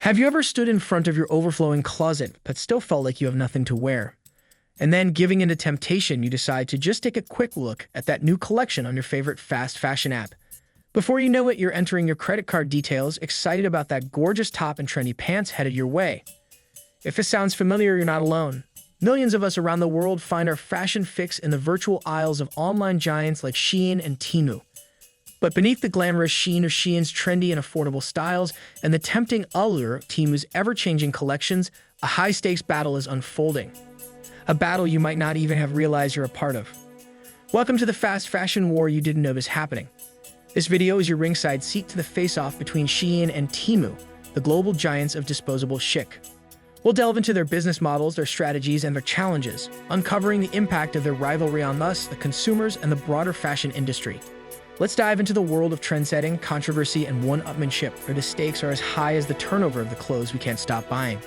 Have you ever stood in front of your overflowing closet but still felt like you have nothing to wear? And then, giving in to temptation, you decide to just take a quick look at that new collection on your favorite fast fashion app. Before you know it, you're entering your credit card details, excited about that gorgeous top and trendy pants headed your way. If this sounds familiar, you're not alone. Millions of us around the world find our fashion fix in the virtual aisles of online giants like Shein and Temu. But beneath the glamorous sheen of Shein's trendy and affordable styles and the tempting allure of Temu's ever-changing collections, a high-stakes battle is unfolding. A battle you might not even have realized you're a part of. Welcome to the fast fashion war you didn't know was happening. This video is your ringside seat to the face-off between Shein and Temu, the global giants of disposable chic. We'll delve into their business models, their strategies, and their challenges, uncovering the impact of their rivalry on us, the consumers, and the broader fashion industry. Let's dive into the world of trendsetting, controversy, and one-upmanship, where the stakes are as high as the turnover of the clothes we can't stop buying.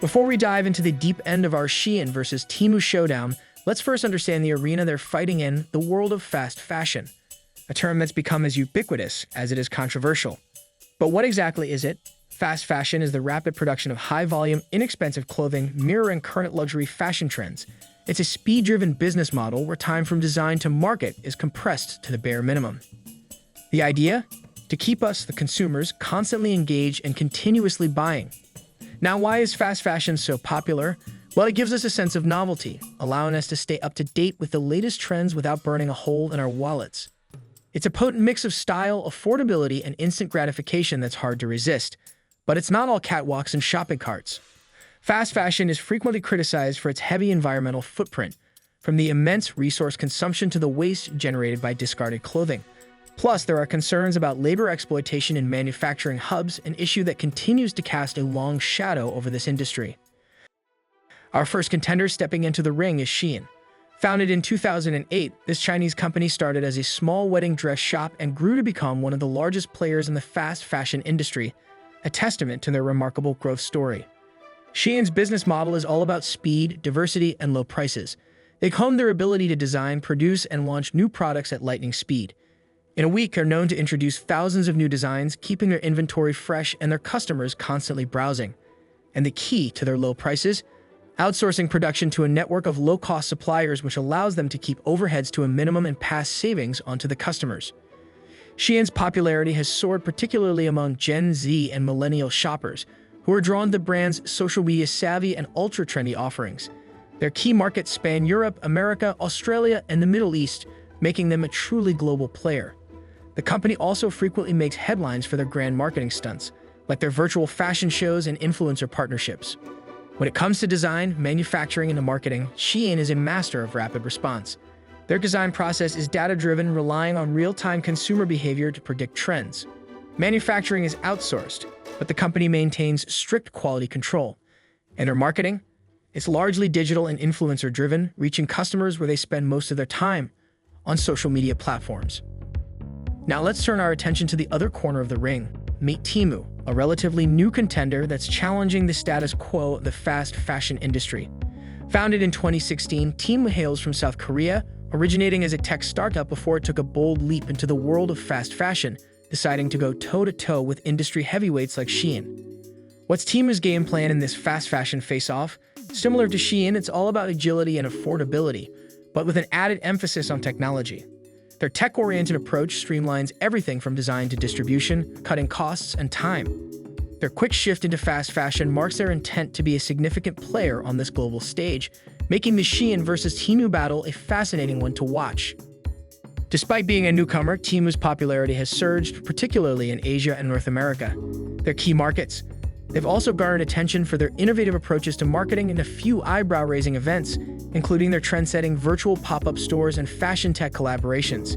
Before we dive into the deep end of our Shein versus Temu showdown, let's first understand the arena they're fighting in, the world of fast fashion, a term that's become as ubiquitous as it is controversial. But what exactly is it? Fast fashion is the rapid production of high-volume, inexpensive clothing mirroring current luxury fashion trends. It's a speed-driven business model where time from design to market is compressed to the bare minimum. The idea? To keep us, the consumers, constantly engaged and continuously buying. Now, why is fast fashion so popular? Well, it gives us a sense of novelty, allowing us to stay up to date with the latest trends without burning a hole in our wallets. It's a potent mix of style, affordability, and instant gratification that's hard to resist. But it's not all catwalks and shopping carts. Fast fashion is frequently criticized for its heavy environmental footprint, from the immense resource consumption to the waste generated by discarded clothing. Plus, there are concerns about labor exploitation in manufacturing hubs, an issue that continues to cast a long shadow over this industry. Our first contender stepping into the ring is Shein. Founded in 2008, this Chinese company started as a small wedding dress shop and grew to become one of the largest players in the fast fashion industry, a testament to their remarkable growth story. Shein's business model is all about speed, diversity, and low prices. They honed their ability to design, produce, and launch new products at lightning speed. In a week, they're known to introduce thousands of new designs, keeping their inventory fresh and their customers constantly browsing. And the key to their low prices? Outsourcing production to a network of low-cost suppliers, which allows them to keep overheads to a minimum and pass savings onto the customers. Shein's popularity has soared particularly among Gen Z and millennial shoppers, who are drawn to the brand's social media savvy and ultra-trendy offerings. Their key markets span Europe, America, Australia, and the Middle East, making them a truly global player. The company also frequently makes headlines for their grand marketing stunts, like their virtual fashion shows and influencer partnerships. When it comes to design, manufacturing, and marketing, Shein is a master of rapid response. Their design process is data-driven, relying on real-time consumer behavior to predict trends. Manufacturing is outsourced, but the company maintains strict quality control. And their marketing? It's largely digital and influencer-driven, reaching customers where they spend most of their time, on social media platforms. Now let's turn our attention to the other corner of the ring. Meet Temu, a relatively new contender that's challenging the status quo of the fast fashion industry. Founded in 2016, Temu hails from South Korea, originating as a tech startup before it took a bold leap into the world of fast fashion, deciding to go toe-to-toe with industry heavyweights like Shein. What's Temu's game plan in this fast fashion face-off? Similar to Shein, it's all about agility and affordability, but with an added emphasis on technology. Their tech-oriented approach streamlines everything from design to distribution, cutting costs and time. Their quick shift into fast fashion marks their intent to be a significant player on this global stage, making the Shein versus Temu battle a fascinating one to watch. Despite being a newcomer, Temu's popularity has surged, particularly in Asia and North America, their key markets. They've also garnered attention for their innovative approaches to marketing and a few eyebrow-raising events, including their trend-setting virtual pop-up stores and fashion tech collaborations.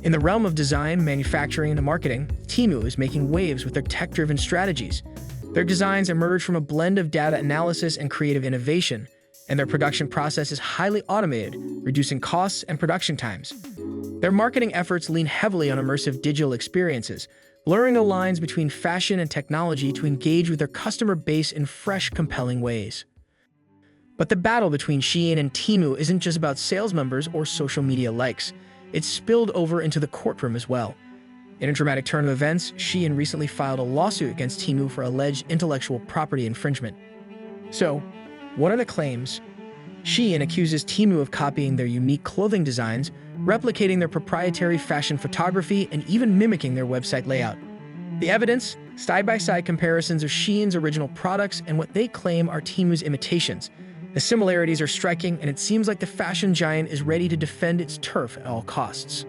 In the realm of design, manufacturing, and marketing, Temu is making waves with their tech-driven strategies. Their designs emerge from a blend of data analysis and creative innovation, and their production process is highly automated, reducing costs and production times. Their marketing efforts lean heavily on immersive digital experiences, blurring the lines between fashion and technology to engage with their customer base in fresh, compelling ways. But the battle between Shein and Temu isn't just about sales numbers or social media likes. It's spilled over into the courtroom as well. In a dramatic turn of events, Shein recently filed a lawsuit against Temu for alleged intellectual property infringement. So, what are the claims? Shein accuses Temu of copying their unique clothing designs, replicating their proprietary fashion photography, and even mimicking their website layout. The evidence? Side-by-side comparisons of Shein's original products and what they claim are Temu's imitations. The similarities are striking, and it seems like the fashion giant is ready to defend its turf at all costs.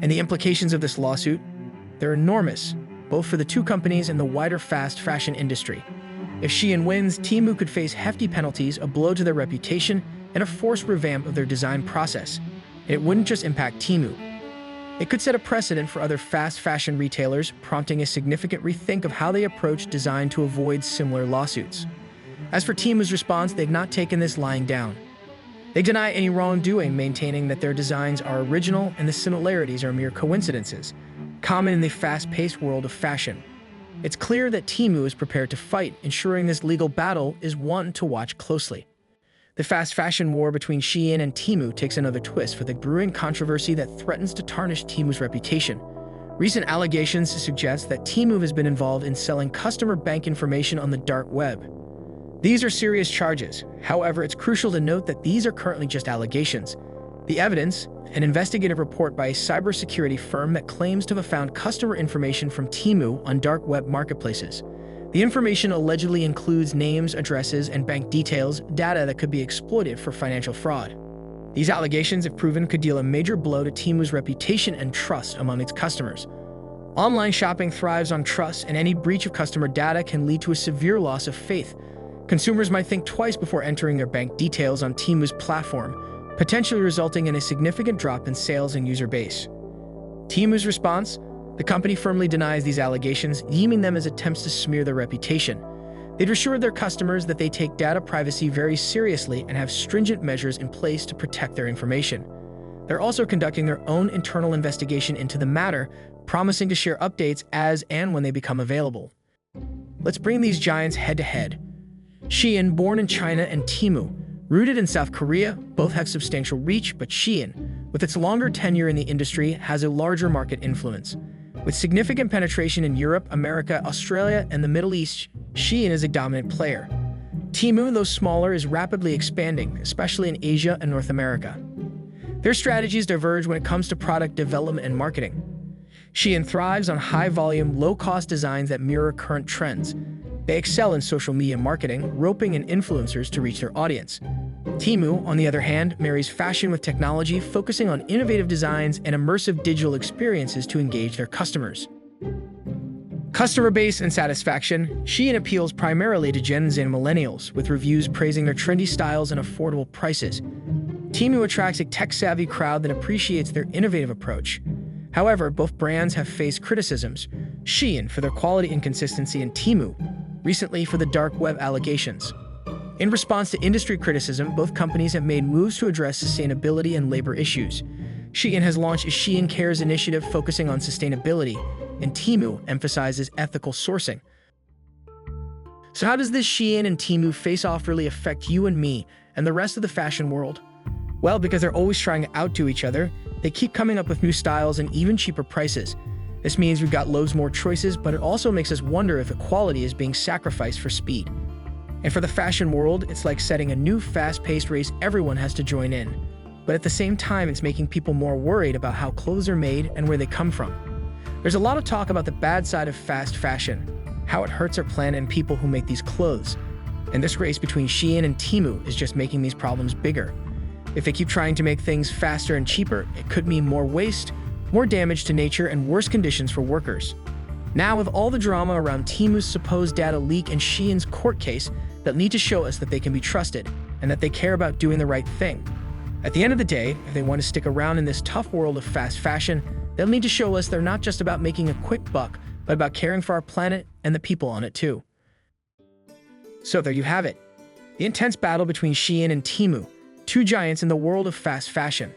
And the implications of this lawsuit? They're enormous, both for the two companies and the wider fast fashion industry. If Shein wins, Temu could face hefty penalties, a blow to their reputation, and a forced revamp of their design process. And it wouldn't just impact Temu. It could set a precedent for other fast fashion retailers, prompting a significant rethink of how they approach design to avoid similar lawsuits. As for Temu's response, they've not taken this lying down. They deny any wrongdoing, maintaining that their designs are original and the similarities are mere coincidences, common in the fast-paced world of fashion. It's clear that Temu is prepared to fight, ensuring this legal battle is one to watch closely. The fast fashion war between Shein and Temu takes another twist with a brewing controversy that threatens to tarnish Temu's reputation. Recent allegations suggest that Temu has been involved in selling customer bank information on the dark web. These are serious charges. However, it's crucial to note that these are currently just allegations. The evidence, an investigative report by a cybersecurity firm that claims to have found customer information from Temu on dark web marketplaces. The information allegedly includes names, addresses, and bank details, data that could be exploited for financial fraud. These allegations, if proven, could deal a major blow to Temu's reputation and trust among its customers. Online shopping thrives on trust, and any breach of customer data can lead to a severe loss of faith. Consumers might think twice before entering their bank details on Temu's platform, potentially resulting in a significant drop in sales and user base. Temu's response? The company firmly denies these allegations, deeming them as attempts to smear their reputation. They've assured their customers that they take data privacy very seriously and have stringent measures in place to protect their information. They're also conducting their own internal investigation into the matter, promising to share updates as and when they become available. Let's bring these giants head-to-head. Shein, born in China, and Temu, rooted in South Korea, both have substantial reach, but Shein, with its longer tenure in the industry, has a larger market influence. With significant penetration in Europe, America, Australia, and the Middle East, Shein is a dominant player. Temu, though smaller, is rapidly expanding, especially in Asia and North America. Their strategies diverge when it comes to product development and marketing. Shein thrives on high-volume, low-cost designs that mirror current trends. They excel in social media marketing, roping in influencers to reach their audience. Temu, on the other hand, marries fashion with technology, focusing on innovative designs and immersive digital experiences to engage their customers. Customer base and satisfaction. Shein appeals primarily to Gen Z and millennials, with reviews praising their trendy styles and affordable prices. Temu attracts a tech-savvy crowd that appreciates their innovative approach. However, both brands have faced criticisms. Shein for their quality inconsistency and Temu recently for the dark web allegations. In response to industry criticism, both companies have made moves to address sustainability and labor issues. Shein has launched a Shein Cares initiative focusing on sustainability, and Temu emphasizes ethical sourcing. So how does this Shein and Temu face-off really affect you and me and the rest of the fashion world? Well, because they're always trying to outdo each other, they keep coming up with new styles and even cheaper prices. This means we've got loads more choices, but it also makes us wonder if equality is being sacrificed for speed. And for the fashion world, it's like setting a new fast-paced race everyone has to join in. But at the same time, it's making people more worried about how clothes are made and where they come from. There's a lot of talk about the bad side of fast fashion, how it hurts our planet and people who make these clothes. And this race between Shein and Temu is just making these problems bigger. If they keep trying to make things faster and cheaper, it could mean more waste, more damage to nature, and worse conditions for workers. Now, with all the drama around Temu's supposed data leak and Shein's court case, they'll need to show us that they can be trusted and that they care about doing the right thing. At the end of the day, if they want to stick around in this tough world of fast fashion, they'll need to show us they're not just about making a quick buck, but about caring for our planet and the people on it too. So there you have it. The intense battle between Shein and Temu, two giants in the world of fast fashion.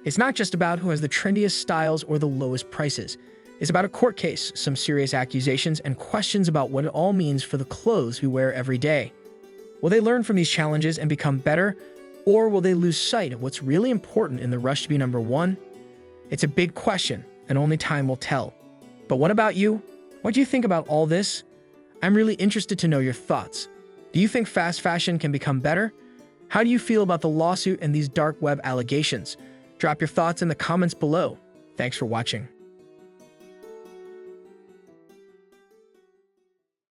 It's not just about who has the trendiest styles or the lowest prices. It's about a court case, some serious accusations, and questions about what it all means for the clothes we wear every day. Will they learn from these challenges and become better, or will they lose sight of what's really important in the rush to be number one? It's a big question, and only time will tell. But what about you? What do you think about all this? I'm really interested to know your thoughts. Do you think fast fashion can become better? How do you feel about the lawsuit and these dark web allegations? Drop your thoughts in the comments below. Thanks for watching.